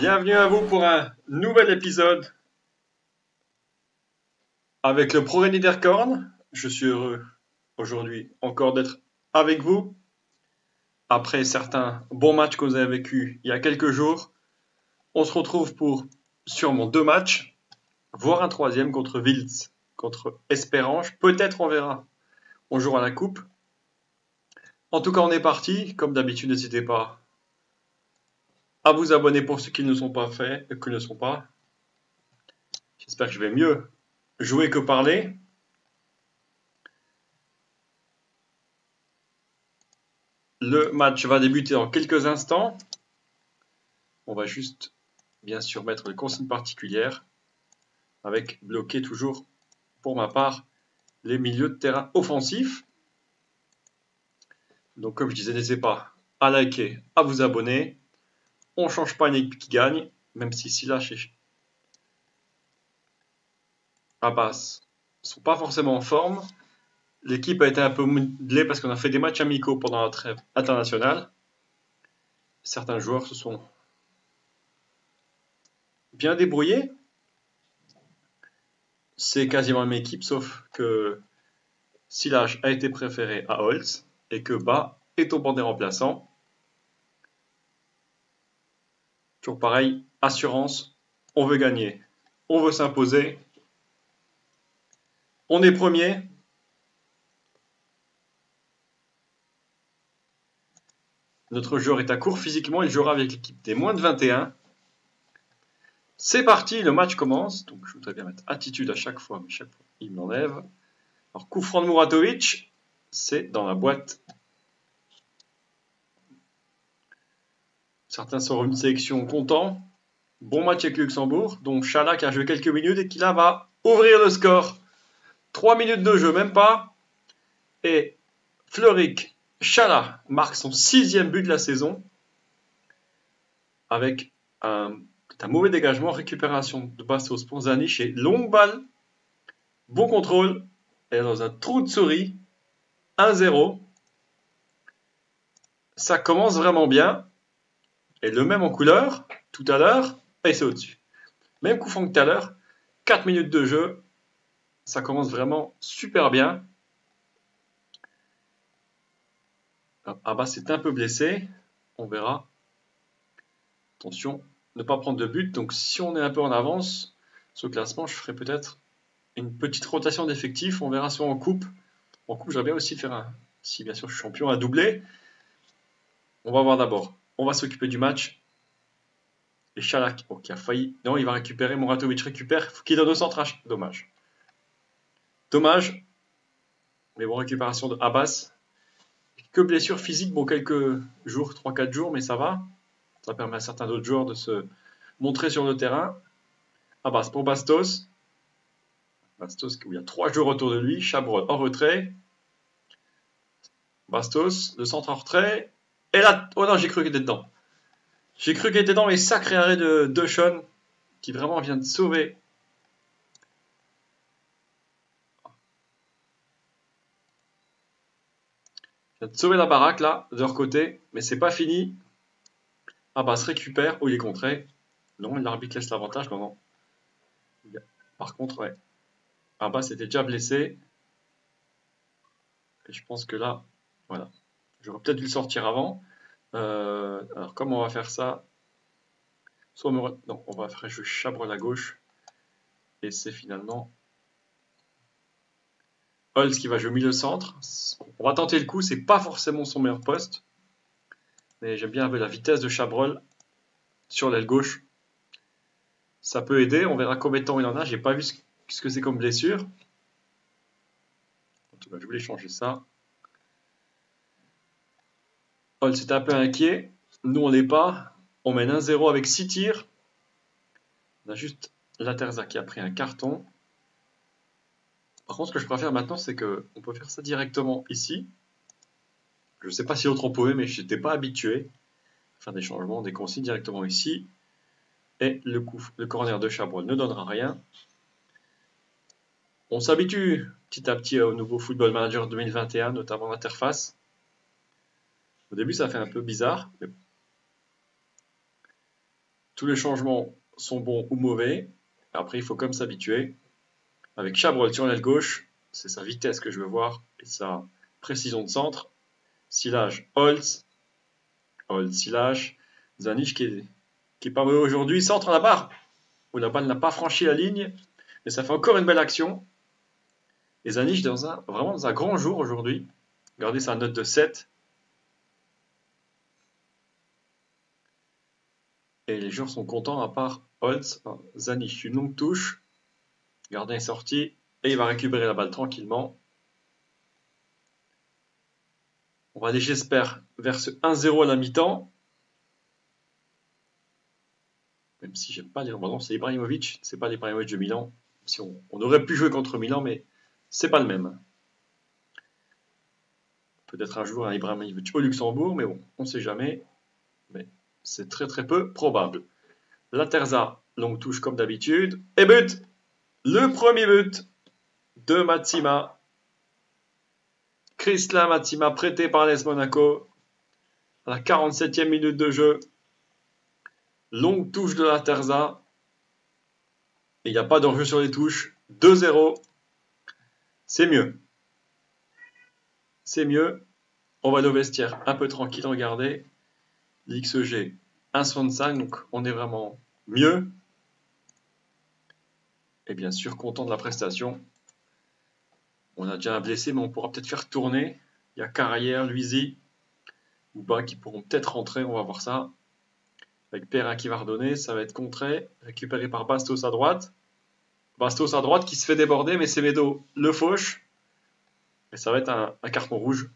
Bienvenue à vous pour un nouvel épisode avec le Pro Niederkorn. Je suis heureux aujourd'hui encore d'être avec vous. Après certains bons matchs que vous avez vécus il y a quelques jours, on se retrouve pour sûrement 2 matchs, voire un troisième contre Wiltz, contre Esperange. Peut-être on verra. On jouera la coupe. En tout cas, on est parti. Comme d'habitude, n'hésitez pas à vous abonner pour ceux qui ne sont pas faits, que ne sont pas. J'espère que je vais mieux jouer que parler. Le match va débuter dans quelques instants. On va juste, bien sûr, mettre les consignes particulières avec bloquer toujours, pour ma part, les milieux de terrain offensifs. Donc, comme je disais, n'hésitez pas à liker, à vous abonner. On ne change pas une équipe qui gagne, même si Silas et Abbas ne sont pas forcément en forme. L'équipe a été un peu modelée parce qu'on a fait des matchs amicaux pendant la trêve internationale. Certains joueurs se sont bien débrouillés. C'est quasiment la même équipe, sauf que Silas a été préféré à Holtz et que Bas est au banc des remplaçants. Toujours pareil, assurance, on veut gagner, on veut s'imposer. On est premier. Notre joueur est à court physiquement, il jouera avec l'équipe des moins de 21. C'est parti, le match commence. Donc je voudrais bien mettre attitude à chaque fois, mais chaque fois il m'enlève. Alors coup franc de Muratovic, c'est dans la boîte. Certains sont une sélection contents. Bon match avec Luxembourg, donc Chala qui a joué quelques minutes et qui là va ouvrir le score. 3 minutes de jeu, même pas. Et Fleurik Chala marque son 6e but de la saison avec un mauvais dégagement, récupération de Bastos pour Zaniche et longue balle, bon contrôle et dans un trou de souris, 1-0. Ça commence vraiment bien et le même en couleur tout à l'heure et c'est au-dessus. Même coup franc que tout à l'heure, 4 minutes de jeu, ça commence vraiment super bien. Abbas est un peu blessé, on verra. Attention, ne pas prendre de but. Donc si on est un peu en avance sur le classement, je ferai peut-être une petite rotation d'effectifs. On verra si en coupe. En coupe, j'aimerais bien aussi faire un, si bien sûr je suis champion, un doublé. On va voir d'abord. On va s'occuper du match. Et Chalak, qui a failli. Non, il va récupérer. Muratovic récupère. Il faut qu'il donne au centrage. Dommage. Dommage. Mais bon, récupération de Abbas. Que blessure physique, bon, quelques jours, 3-4 jours, mais ça va. Ça permet à certains autres joueurs de se montrer sur le terrain. Abbas pour Bastos. Bastos, où il y a 3 joueurs autour de lui. Chabrol en retrait. Bastos, le centre en retrait. Et là, oh non, j'ai cru qu'il était dedans. J'ai cru qu'il était dedans, mais sacré arrêt de Deschon, qui vraiment vient de sauver. Vient de sauver la baraque, là, de leur côté. Mais c'est pas fini. Abbas récupère. Oh, il est contré. Non, l'arbitre laisse l'avantage. Non. Par contre, ouais. Abbas était déjà blessé. Et je pense que là, voilà. J'aurais peut-être dû le sortir avant. Alors, comment on va faire ça? Soit non, on va faire jouer Chabrol à gauche. Et c'est finalement Holtz qui va jouer au milieu-centre. On va tenter le coup, c'est pas forcément son meilleur poste. Mais j'aime bien avec la vitesse de Chabrol sur l'aile gauche. Ça peut aider, on verra combien de temps il en a. J'ai pas vu ce que c'est comme blessure. En tout cas, je voulais changer ça. Holtz est un peu inquiet. Nous, on l'est pas. On mène 1-0 avec 6 tirs. On a juste Laterza qui a pris un carton. Par contre, ce que je préfère maintenant, c'est qu'on peut faire ça directement ici. Je ne sais pas si d'autres ont pouvait, mais je n'étais pas habitué à faire des changements, des consignes directement ici. Et le corner de Chabrol ne donnera rien. On s'habitue petit à petit au nouveau Football Manager 2021, notamment l'interface. Au début, ça fait un peu bizarre. Mais tous les changements sont bons ou mauvais. Après, il faut comme s'habituer. Avec Chabrol sur l'aile gauche, c'est sa vitesse que je veux voir et sa précision de centre. Silage, Holtz. Holtz, Silage. Zanisch qui est pas mauvais aujourd'hui. Centre à la barre, où la balle n'a pas franchi la ligne. Mais ça fait encore une belle action. Et Zanisch vraiment dans un grand jour aujourd'hui. Regardez sa note de 7. Et les joueurs sont contents à part Holtz. Zanisch, une longue touche. Gardien est sorti. Et il va récupérer la balle tranquillement. On va aller, j'espère, vers ce 1-0 à la mi-temps. Même si j'aime pas les... Bon, non, c'est Ibrahimovic. C'est pas l'Ibrahimovic de Milan. Si on aurait pu jouer contre Milan, mais c'est pas le même. Peut-être un jour un Ibrahimovic au Luxembourg, mais bon, on ne sait jamais. Mais c'est très très peu probable. La Terza, longue touche comme d'habitude. Et but! Le premier but de Matsima. Krisla Matsima, prêté par l'AS Monaco. À la 47e minute de jeu. Longue touche de la Terza. Et il n'y a pas d'enjeu sur les touches. 2-0. C'est mieux. C'est mieux. On va aller au vestiaire un peu tranquille, regardez. L'XG 1,65, donc on est vraiment mieux. Et bien sûr, content de la prestation. On a déjà un blessé, mais on pourra peut-être faire tourner. Il y a Carrière, Luisi, ou Bas qui pourront peut-être rentrer, on va voir ça. Avec Perrin qui va redonner, ça va être contré, récupéré par Bastos à droite. Bastos à droite qui se fait déborder, mais Semedo le fauche. Et ça va être un carton rouge.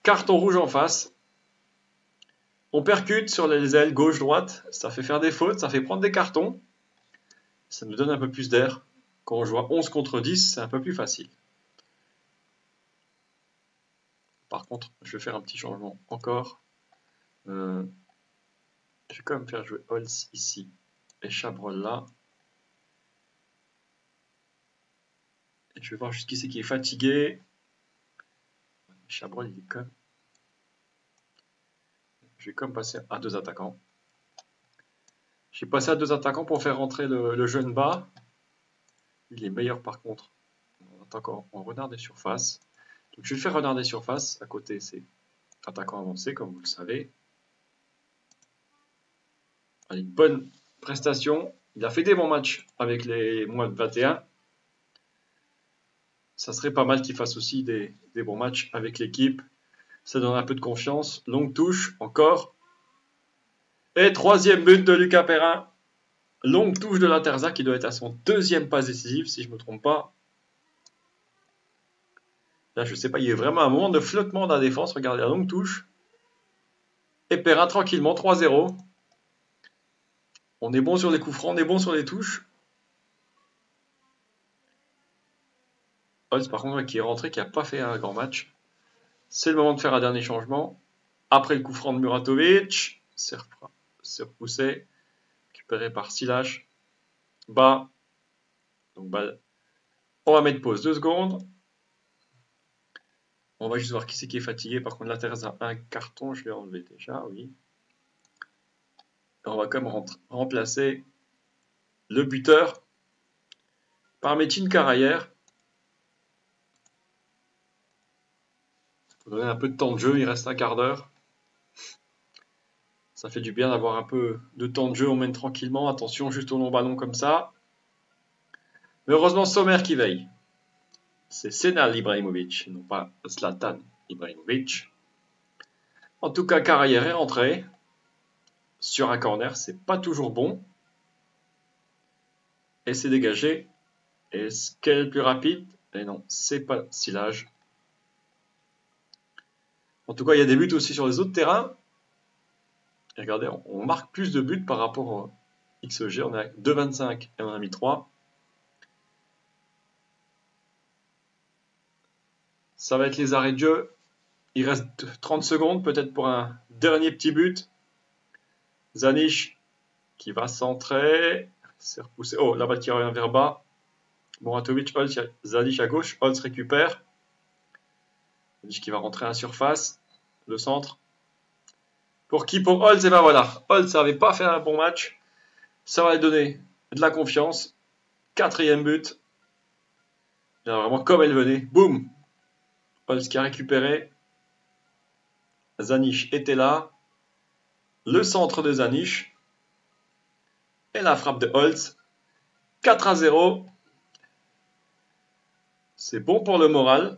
Carton rouge en face. On percute sur les ailes gauche-droite. Ça fait faire des fautes, ça fait prendre des cartons. Ça nous donne un peu plus d'air. Quand on joue à 11 contre 10, c'est un peu plus facile. Par contre, je vais faire un petit changement encore. Je vais quand même faire jouer Holtz ici et Chabrol là. Et je vais voir juste qui c'est qui est fatigué. Chabrol, il est quand même... Je vais quand même passer à 2 attaquants. J'ai passé à 2 attaquants pour faire rentrer le jeune Bas. Il est meilleur par contre en renard des surfaces. Donc je vais faire renard des surfaces. À côté, c'est attaquant avancé, comme vous le savez. Allez, bonne prestation. Il a fait des bons matchs avec les moins de 21. Ça serait pas mal qu'il fasse aussi des bons matchs avec l'équipe. Ça donne un peu de confiance. Longue touche, encore. Et 3e but de Lucas Perrin. Longue touche de la Terza qui doit être à son 2e passe décisive, si je ne me trompe pas. Là, je ne sais pas, il y a vraiment un moment de flottement dans la défense. Regardez la longue touche. Et Perrin tranquillement, 3-0. On est bon sur les coups francs, on est bon sur les touches. Holtz, par contre, qui est rentré, qui n'a pas fait un grand match. C'est le moment de faire un dernier changement. Après le coup franc de Muratovic, c'est repoussé, récupéré par Silage. Bas. Donc, balle. On va mettre pause 2 secondes. On va juste voir qui c'est qui est fatigué. Par contre, la Terza a un carton, je l'ai enlevé déjà, oui. Et on va quand même remplacer le buteur par Metin Carrière. Pour donner un peu de temps de jeu, il reste un quart d'heure. Ça fait du bien d'avoir un peu de temps de jeu, on mène tranquillement. Attention, juste au long ballon comme ça. Mais heureusement, Sommer qui veille. C'est Senal Ibrahimovic, non pas Zlatan Ibrahimovic. En tout cas, Carrière est rentré. Sur un corner, c'est pas toujours bon. Et c'est dégagé. Est-ce qu'elle est le plus rapide? Et non, c'est pas Silage. En tout cas, il y a des buts aussi sur les autres terrains. Et regardez, on marque plus de buts par rapport au XG. On est à 2,25 et on a mis 3. Ça va être les arrêts de jeu. Il reste 30 secondes, peut-être pour un dernier petit but. Zanisch qui va centrer. C'est repoussé. Oh, la balle qui revient vers bas. Muratovic, Holtz, Zanisch à gauche. Holtz récupère. Zanisch qui va rentrer à la surface. Le centre. Pour qui? Pour Holtz. Et ben voilà. Holtz n'avait pas fait un bon match. Ça va lui donner de la confiance. 4e but. Et vraiment comme elle venait. Boum. Holz qui a récupéré. Zanisch était là. Le centre de Zanisch. Et la frappe de Holz. 4-0. C'est bon pour le moral.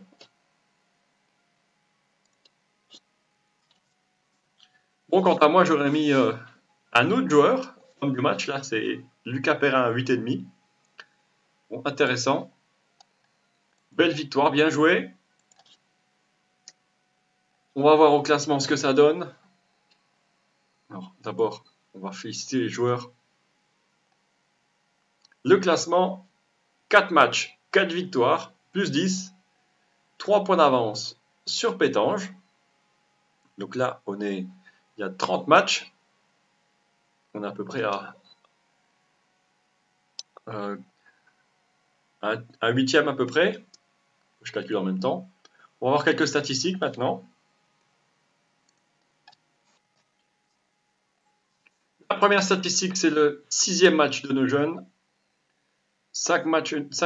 Bon, quant à moi, j'aurais mis un autre joueur. Homme du match, là, c'est Lucas Perrin à 8,5. Bon, intéressant. Belle victoire, bien joué. On va voir au classement ce que ça donne. Alors, d'abord, on va féliciter les joueurs. Le classement, 4 matchs, 4 victoires, plus 10, 3 points d'avance sur Pétange. Donc là, il y a 30 matchs. On est à peu près à un huitième à peu près. Je calcule en même temps. On va voir quelques statistiques maintenant. La première statistique, c'est le 6e match de nos jeunes. 5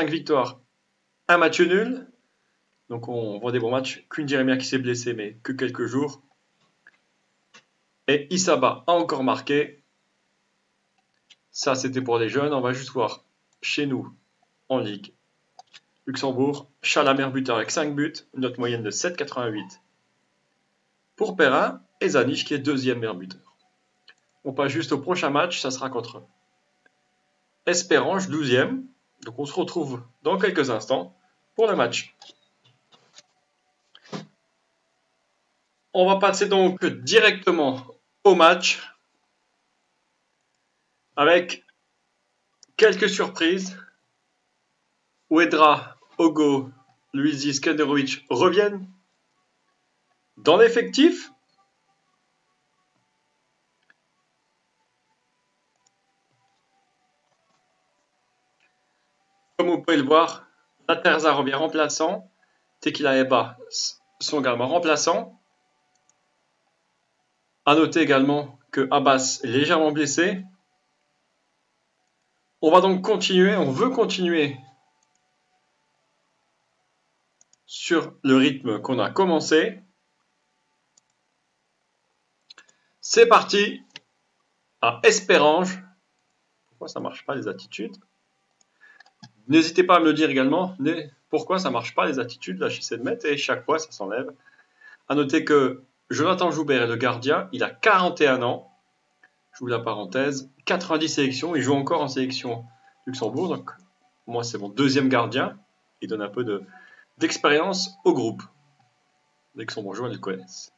victoires, 1 match nul. Donc on voit des bons matchs. Queen Jeremiah qui s'est blessé, mais que quelques jours. Et Isaba a encore marqué. Ça, c'était pour les jeunes. On va juste voir chez nous, en Ligue. Luxembourg, Chalamer buteur avec 5 buts, une note moyenne de 7,88. Pour Perrin et Zanisch qui est 2e meilleur buteur. On passe juste au prochain match, ça sera contre Esperange, 12e. Donc on se retrouve dans quelques instants pour le match. On va passer donc directement au match avec quelques surprises. Ouedra, Ogo, Luisi, Skenderovic reviennent dans l'effectif. Comme vous pouvez le voir, la Terza revient remplaçant. Tequila Eba sont également remplaçants. A noter également que Abbas est légèrement blessé. On va donc continuer, on veut continuer sur le rythme qu'on a commencé. C'est parti à Esperange. Pourquoi ça ne marche pas les attitudes? N'hésitez pas à me le dire également, pourquoi ça ne marche pas les attitudes. Là, j'essaie de mettre et chaque fois ça s'enlève. A noter que Jonathan Joubert est le gardien, il a 41 ans. J'ouvre la parenthèse, 90 sélections, il joue encore en sélection Luxembourg, donc moi c'est mon 2e gardien. Il donne un peu d'expérience au groupe. Les Luxembourgeois le connaissent.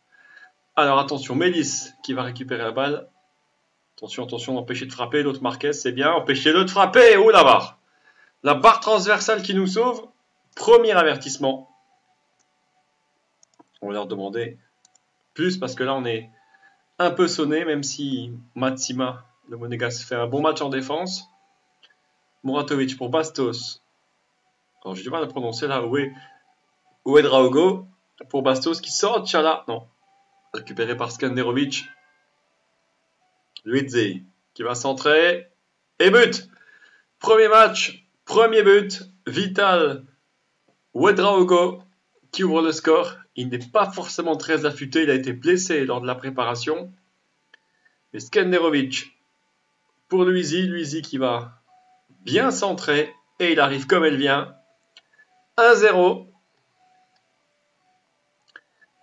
Alors attention, Mélis qui va récupérer la balle. Attention, attention, empêcher de frapper, l'autre Marquez, c'est bien, empêchez-le de frapper. Oh la barre! La barre transversale qui nous sauve. Premier avertissement. On va leur demander plus parce que là on est un peu sonné, même si Matsima, le Monégasque, fait un bon match en défense. Muratovic pour Bastos. Alors j'ai du mal à prononcer là. Ouedraogo pour Bastos qui sort. Tchala, non. Récupéré par Skenderovic. Luizzi qui va centrer. Et but! Premier match, premier but. Vital Ouedraogo qui ouvre le score. Il n'est pas forcément très affûté. Il a été blessé lors de la préparation. Et Skenderovic pour Luizzi. Luizzi qui va bien centrer. Et il arrive comme elle vient. 1-0.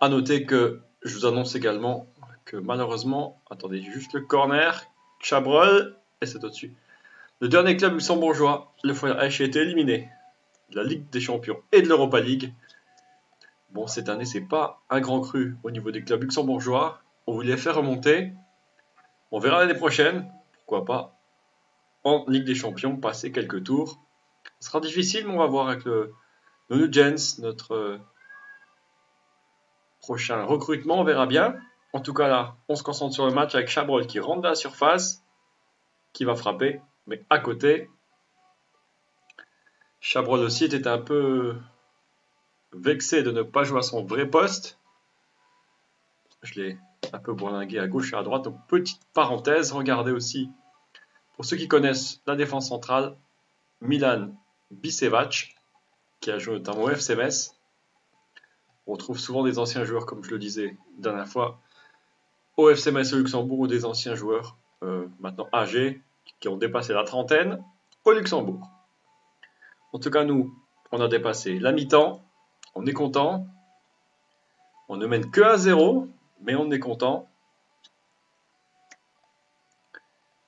A noter que je vous annonce également que malheureusement, attendez juste le corner, Chabrol, et c'est au-dessus. Le dernier club luxembourgeois, le Foyer H, a été éliminé de la Ligue des Champions et de l'Europa League. Bon, cette année, c'est pas un grand cru au niveau des clubs luxembourgeois. On voulait les faire remonter. On verra l'année prochaine, pourquoi pas, en Ligue des Champions, passer quelques tours. Ce sera difficile, mais on va voir avec le Nugents, notre prochain recrutement, on verra bien. En tout cas là, on se concentre sur le match avec Chabrol qui rentre dans la surface, qui va frapper, mais à côté. Chabrol aussi était un peu vexé de ne pas jouer à son vrai poste. Je l'ai un peu bourlingué à gauche et à droite. Donc petite parenthèse, regardez aussi Pour ceux qui connaissent la défense centrale, Milan Bisevac, qui a joué notamment au FC Metz. On retrouve souvent des anciens joueurs, comme je le disais la dernière fois, au FC Metz au Luxembourg, ou des anciens joueurs, maintenant âgés, qui ont dépassé la trentaine, au Luxembourg. En tout cas, nous, on a dépassé la mi-temps, on est content. On ne mène que à 0, mais on est content.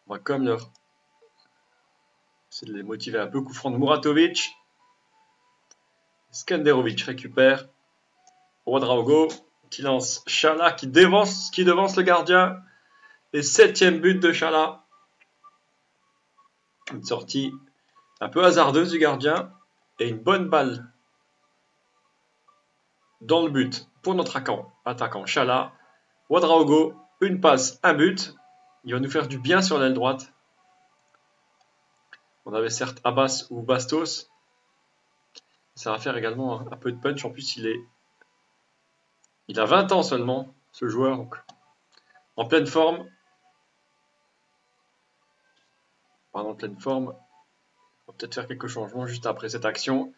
On va comme leur essayer de les motiver un peu. Coup franc de Muratovic. Skanderovic récupère. Ouedraogo qui lance Chala qui devance le gardien. Et 7e but de Chala. Une sortie un peu hasardeuse du gardien. Et une bonne balle dans le but pour notre attaquant Chala. Ouedraogo, une passe, un but. Il va nous faire du bien sur l'aile droite. On avait certes Abbas ou Bastos. Ça va faire également un peu de punch. En plus, il a 20 ans seulement, ce joueur. Donc, en pleine forme. Pardon, en pleine forme. On va peut-être faire quelques changements juste après cette action.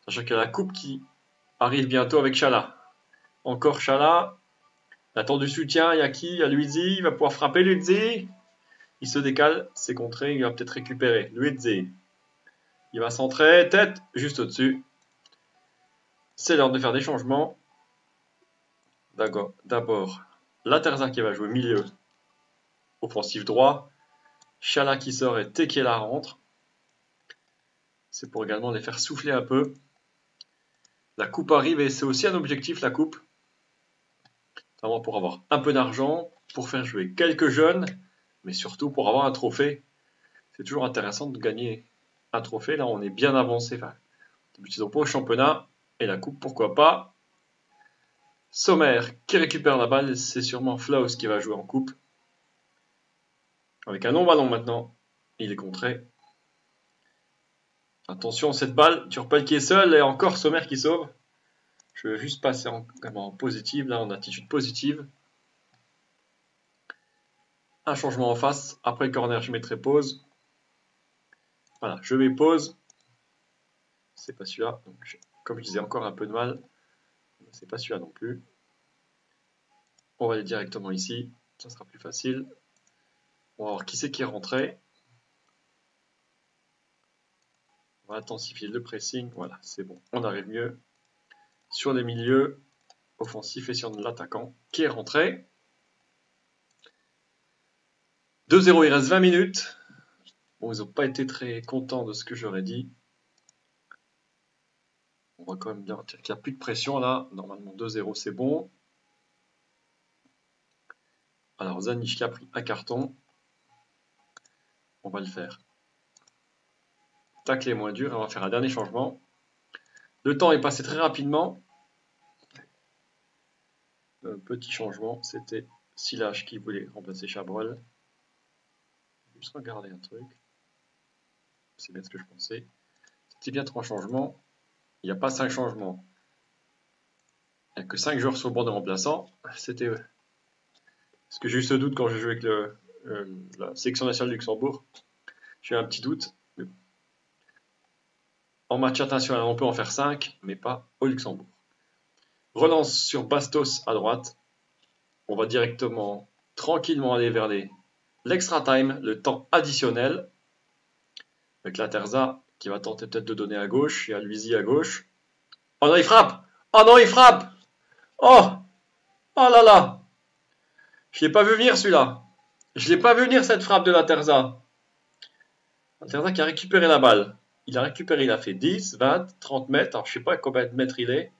Sachant qu'il y a la coupe qui arrive bientôt avec Chala. Encore Chala. Il attend du soutien. Il y a qui? Il y a Luizzi. Il va pouvoir frapper Luizzi. Il se décale. C'est contré. Il va peut-être récupérer. Luizzi. Il va centrer. Tête juste au-dessus. C'est l'heure de faire des changements. D'abord, la Terza qui va jouer milieu offensif droit. Chala qui sort et Tekela rentre. C'est pour également les faire souffler un peu. La coupe arrive et c'est aussi un objectif, la coupe. Notamment pour avoir un peu d'argent, pour faire jouer quelques jeunes, mais surtout pour avoir un trophée. C'est toujours intéressant de gagner un trophée. Là, on est bien avancé. Enfin, début de saison pour le championnat. Et la coupe, pourquoi pas. Sommer qui récupère la balle. C'est sûrement Flaus qui va jouer en coupe. Avec un long ballon maintenant. Il est contré. Attention, cette balle. Turpel qui est seul. Et encore Sommer qui sauve. Je vais juste passer en positive. Là, en attitude positive. Un changement en face. Après le corner, je mettrai pause. Voilà, je mets pause. C'est pas celui-là. Donc, comme je disais, encore un peu de mal. C'est pas celui-là non plus. On va aller directement ici. Ça sera plus facile. On va voir qui c'est qui est rentré. On va intensifier le pressing. Voilà, c'est bon. On arrive mieux. Sur les milieux offensifs et sur l'attaquant qui est rentré. 2-0, il reste 20 minutes. Bon, ils n'ont pas été très contents de ce que j'aurais dit. On va quand même bien dire qu'il n'y a plus de pression là. Normalement 2-0 c'est bon. Alors Zanic qui a pris un carton. On va le faire. Tacle est moins dur et on va faire un dernier changement. Le temps est passé très rapidement. Petit changement, c'était Silage qui voulait remplacer Chabrol. Je vais juste regarder un truc. C'est bien ce que je pensais. C'était bien 3 changements. Il n'y a pas 5 changements. Il n'y a que 5 joueurs sur le banc de remplaçants. C'était parce que j'ai eu ce doute quand j'ai joué avec la sélection nationale du Luxembourg. J'ai eu un petit doute. En match international, on peut en faire 5, mais pas au Luxembourg. Relance sur Bastos à droite. On va directement, tranquillement aller vers l'extra time, le temps additionnel. Avec la Terza qui va tenter peut-être de donner à gauche. Il y a Luizzi à gauche. Oh non, il frappe! Oh non, il frappe! Oh! Oh là là! Je l'ai pas vu venir celui-là. Je l'ai pas vu venir cette frappe de la Terza. La Terza qui a récupéré la balle. Il a récupéré, il a fait 10, 20, 30 mètres. Alors je sais pas combien de mètres il est.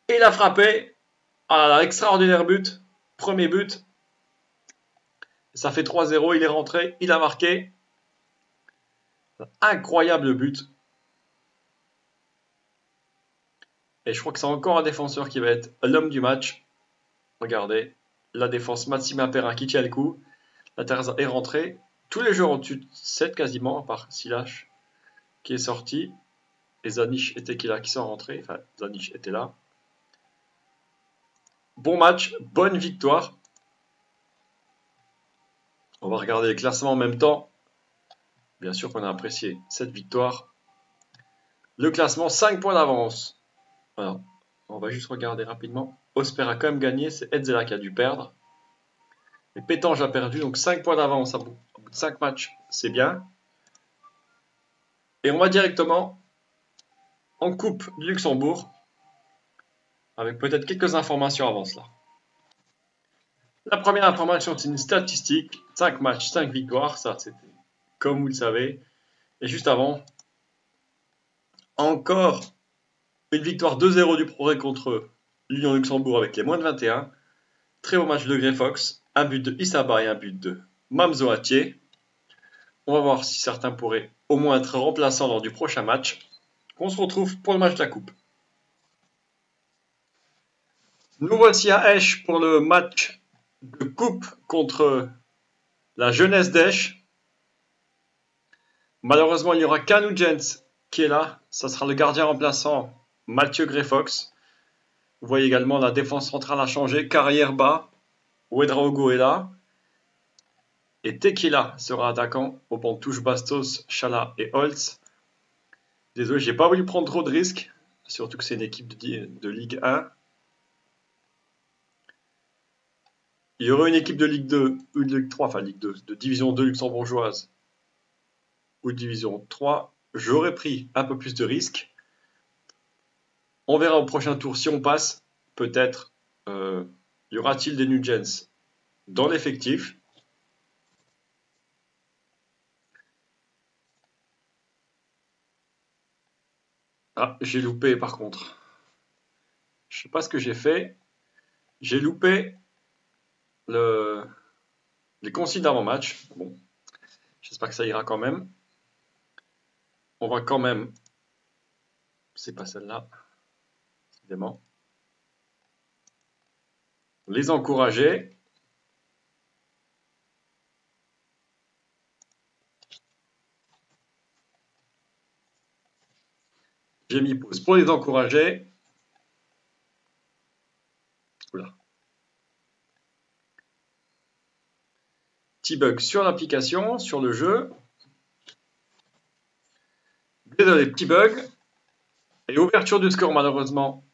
Et il a frappé. Ah là là, extraordinaire but. Premier but. Ça fait 3-0, il est rentré, il a marqué. Incroyable but. Et je crois que c'est encore un défenseur qui va être l'homme du match. Regardez, la défense Massima Perrin qui tient le coup. La Terza est rentrée. Tous les joueurs au-dessus de 7 quasiment, à part Silash qui est sorti. Et Zanic et Tekela qui sont rentrés. Enfin, Zanic était là. Bon match, bonne victoire. On va regarder les classements en même temps. Bien sûr qu'on a apprécié cette victoire. Le classement, 5 points d'avance. Alors, on va juste regarder rapidement. Osper a quand même gagné, c'est Edzela qui a dû perdre. Et Pétange a perdu, donc 5 points d'avance au bout de 5 matchs, c'est bien. Et on va directement en Coupe du Luxembourg, avec peut-être quelques informations avant cela. La première information, c'est une statistique. 5 matchs, 5 victoires, ça c'était comme vous le savez. Et juste avant, encore une victoire 2-0 du Progrès contre l'Union Luxembourg avec les moins de 21. Très beau match de Grey Fox, un but de Isaba et un but de Mamzo Atier. On va voir si certains pourraient au moins être remplaçants lors du prochain match. On se retrouve pour le match de la Coupe. Nous voici à Esch pour le match de Coupe contre la Jeunesse d'Esch. Malheureusement, il n'y aura qu'un Nugent qui est là. Ça sera le gardien remplaçant Mathieu Grey Fox. Vous voyez également la défense centrale a changé. Carrière bas. Ouedraogo est là. Et Tequila sera attaquant au banc de touche Bastos, Chala et Holtz. Désolé, j'ai pas voulu prendre trop de risques. Surtout que c'est une équipe de Ligue 1. Il y aurait une équipe de Ligue 2 ou de Ligue 3, enfin Ligue 2, de Division 2 luxembourgeoise ou de Division 3. J'aurais pris un peu plus de risques. On verra au prochain tour si on passe. Peut-être y aura-t-il des Nugents dans l'effectif. Ah, j'ai loupé par contre. Je sais pas ce que j'ai fait. J'ai loupé les consignes d'avant-match. Bon, j'espère que ça ira quand même. On va quand même... C'est pas celle-là, évidemment. Les encourager. J'ai mis pause pour les encourager. Oula. Petit bug sur l'application, sur le jeu. Désolé, petit bug. Et ouverture du score malheureusement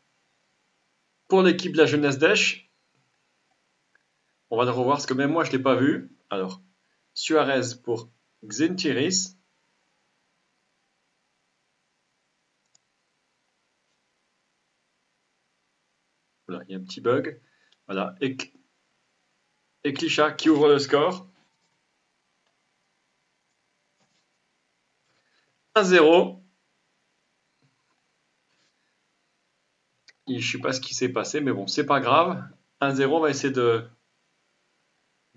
pour l'équipe de la Jeunesse d'Esch. On va le revoir parce que même moi je ne l'ai pas vu. Alors, Suarez pour Xentiris. Voilà, il y a un petit bug. Voilà, et Klisha qui ouvre le score. 1-0. Je ne sais pas ce qui s'est passé, mais bon, c'est pas grave. 1-0, on va essayer de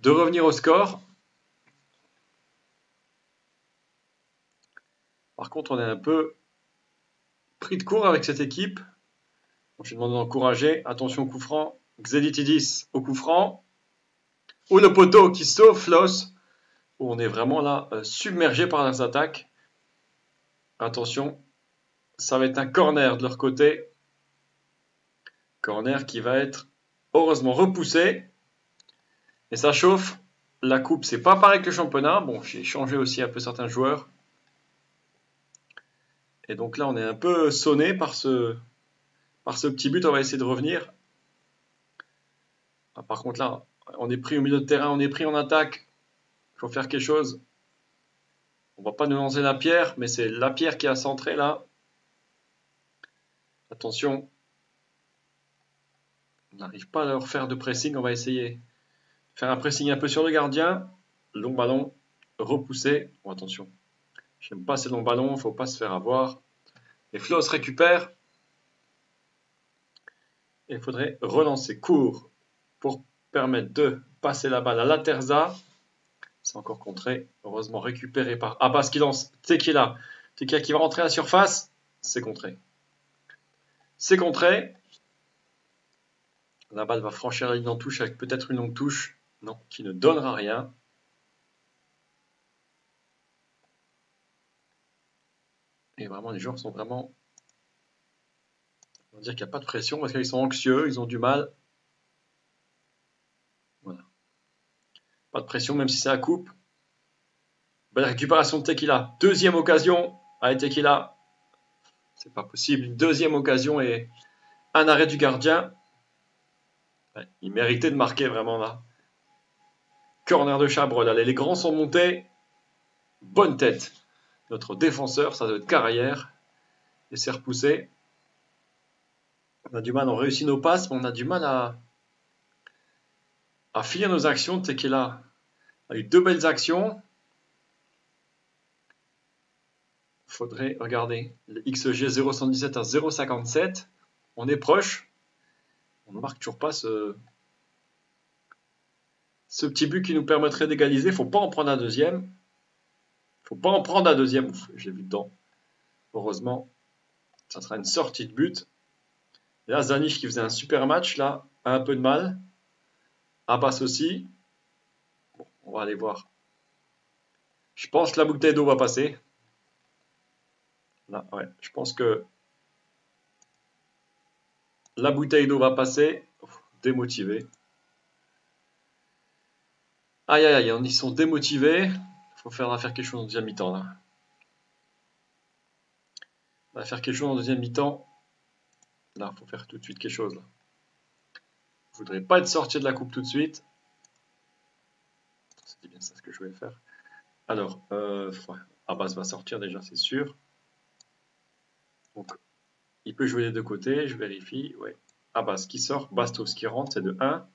revenir au score. Par contre, on est un peu pris de court avec cette équipe. Je demande d'encourager. Attention, coup franc. Xelitidis au coup franc. Ou le poteau qui sauve Floss. On est vraiment là submergé par leurs attaques. Attention, ça va être un corner de leur côté. Corner qui va être heureusement repoussé. Et ça chauffe. La coupe, c'est pas pareil que le championnat. Bon, j'ai changé aussi un peu certains joueurs. Et donc là, on est un peu sonné par ce petit but. On va essayer de revenir. Ah, par contre, là, on est pris au milieu de terrain, on est pris en attaque. Il faut faire quelque chose. On va pas nous lancer la pierre, mais c'est la pierre qui a centré là. Attention. On n'arrive pas à leur faire de pressing. On va essayer de faire un pressing un peu sur le gardien. Long ballon, repoussé. Oh, attention. J'aime pas ces longs ballons, il ne faut pas se faire avoir. Et Flo se récupère. Il faudrait relancer court pour permettre de passer la balle à la Terza. C'est encore contré. Heureusement récupéré par Abbas qui lance Tequila. Tequila qui va rentrer à la surface. C'est contré. C'est contré. La balle va franchir la ligne en touche avec peut-être une longue touche. Non, qui ne donnera rien. Et vraiment, les joueurs sont vraiment... On va dire qu'il n'y a pas de pression parce qu'ils sont anxieux, ils ont du mal. Voilà. Pas de pression, même si c'est la coupe. Belle récupération de Tequila. Deuxième occasion. Allez, Tequila. C'est pas possible. Une deuxième occasion et un arrêt du gardien. Ouais, il méritait de marquer vraiment là. Corner de Chabrol. Allez, les grands sont montés. Bonne tête. Notre défenseur, ça doit être Carrière. Et c'est repoussé. On a du mal, on réussit nos passes, mais on a du mal à finir nos actions. Tequila a eu 2 belles actions. Faudrait regarder le XG 0,117 à 0,57. On est proche. On ne marque toujours pas ce petit but qui nous permettrait d'égaliser. Il ne faut pas en prendre un deuxième. Faut pas en prendre un deuxième. Ouf, j'ai vu dedans. Heureusement, ça sera une sortie de but. Et là, Zanich qui faisait un super match, là, a un peu de mal. Abbas aussi. Bon, on va aller voir. Je pense que la bouteille d'eau va passer. Là, ouais, je pense que la bouteille d'eau va passer. Démotivé. Aïe, aïe, aïe, ils sont démotivés. Il faut faire quelque chose en deuxième mi-temps, là. On va faire quelque chose en deuxième mi-temps. Là, il faut faire tout de suite quelque chose. Là. Je voudrais pas être sorti de la coupe tout de suite. C'était bien ça ce que je voulais faire. Alors, Abbas va sortir déjà, c'est sûr. Donc, il peut jouer des deux côtés, je vérifie. Ouais. Abbas qui sort, Bastos qui rentre, c'est de 1.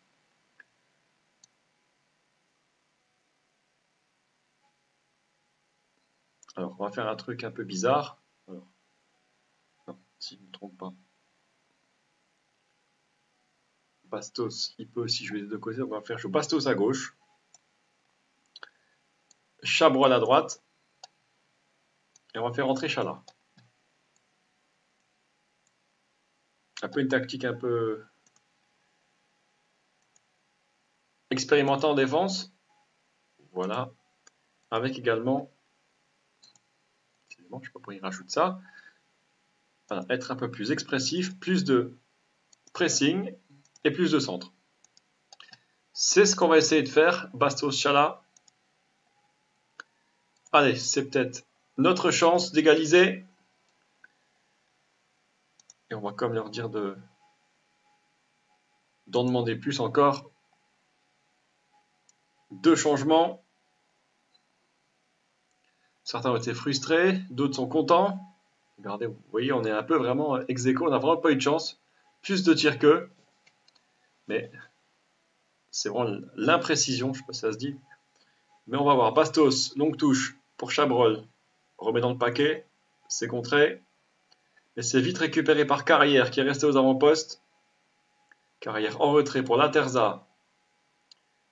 Alors, on va faire un truc un peu bizarre. Alors, non, si je ne me trompe pas. Bastos, il peut aussi jouer des deux côtés. Donc on va faire jouer Bastos à gauche. Chabrol à droite. Et on va faire rentrer Chala. Un peu une tactique un peu expérimentée en défense. Voilà. Avec également, je ne sais pas pourquoi il rajoute ça. Voilà, être un peu plus expressif, plus de pressing et plus de centre. C'est ce qu'on va essayer de faire. Bastos Chala. Allez, c'est peut-être notre chance d'égaliser. Et on va comme leur dire d'en demander plus encore. 2 changements. Certains ont été frustrés, d'autres sont contents. Regardez, vous voyez, on est un peu vraiment ex aequo, on n'a vraiment pas eu de chance. Plus de tirs qu'eux. Mais c'est vraiment l'imprécision, je ne sais pas si ça se dit. Mais on va voir. Bastos, longue touche pour Chabrol. Remet dans le paquet. C'est contré. Mais c'est vite récupéré par Carrière qui est resté aux avant-postes. Carrière en retrait pour l'Interza.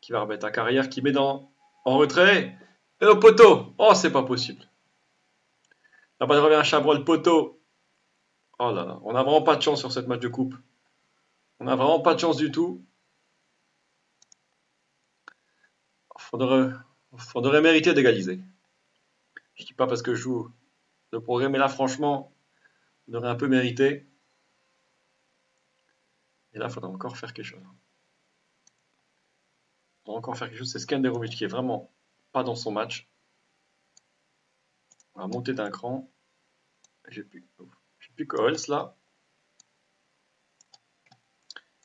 Qui va remettre à Carrière qui met en retrait. Et au poteau. Oh, c'est pas possible. La balle revient à Chabrol, poteau. Oh là là, on n'a vraiment pas de chance sur cette match de coupe. On n'a vraiment pas de chance du tout. Faudrait mériter d'égaliser. Je dis pas parce que je joue le progrès, mais là, franchement, on aurait un peu mérité. Et là, il faudra encore faire quelque chose. On va encore faire quelque chose. C'est Skanderovic qui est vraiment pas dans son match. On va monter d'un cran. J'ai plus que Holz là.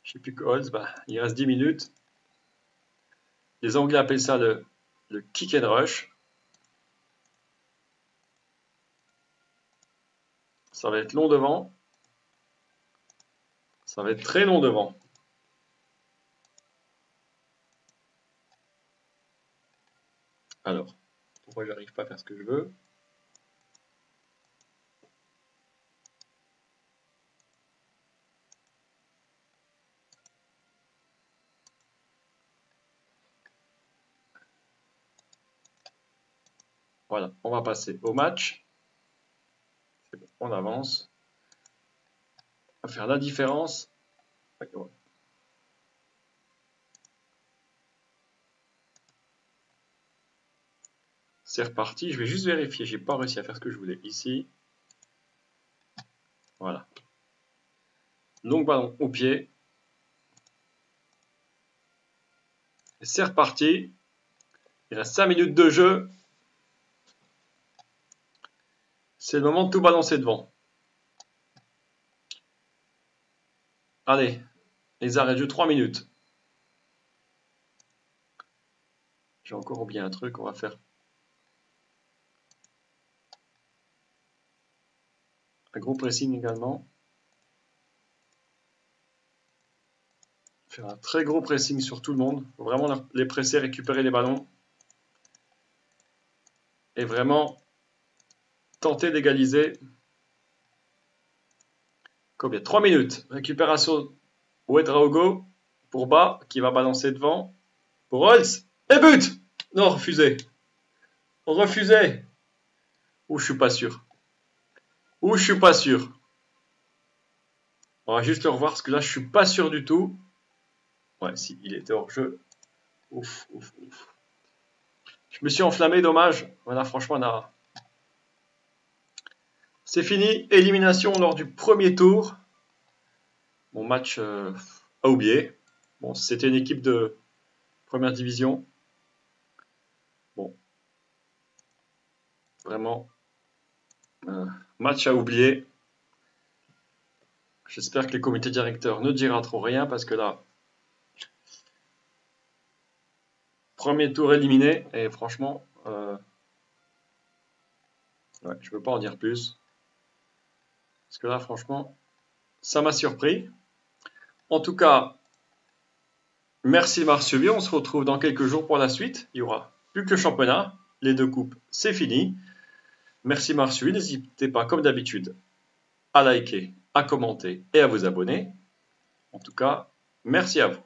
J'ai plus que Holz. Bah, il reste 10 minutes. Les Anglais appellent ça le kick and rush. Ça va être long devant. Ça va être très long devant. Alors, pourquoi je n'arrive pas à faire ce que je veux? Voilà, on va passer au match. Bon, on avance. On va faire la différence. C'est reparti. Je vais juste vérifier. J'ai pas réussi à faire ce que je voulais ici. Voilà. Donc ballon au pied. C'est reparti. Il reste 5 minutes de jeu. C'est le moment de tout balancer devant. Allez, les arrêts de jeu, 3 minutes. J'ai encore oublié un truc, on va faire un gros pressing également. Faire un très gros pressing sur tout le monde. Il faut vraiment les presser, récupérer les ballons. Et vraiment tenter d'égaliser. Combien? 3 minutes. Récupération Ouedraogo pour bas qui va balancer devant. Pour Holtz. Et but! Non, refusé. Refusé. Ou je suis pas sûr. Ou je suis pas sûr. On va juste le revoir parce que là je suis pas sûr du tout. Ouais, si, il était hors jeu. Ouf, ouf, ouf. Je me suis enflammé, dommage. Voilà, franchement, Nara. C'est fini. Élimination lors du premier tour. Mon match à oublier. Bon, c'était une équipe de première division. Bon. Vraiment. Match à oublier. J'espère que les comités directeurs ne diront trop rien parce que là, premier tour éliminé et franchement, ouais, je ne peux pas en dire plus. Parce que là, franchement, ça m'a surpris. En tout cas, merci de m'avoir suivi. On se retrouve dans quelques jours pour la suite. Il y aura plus que le championnat. Les 2 coupes, c'est fini. Merci de m'avoir suivi. N'hésitez pas, comme d'habitude, à liker, à commenter et à vous abonner. En tout cas, merci à vous.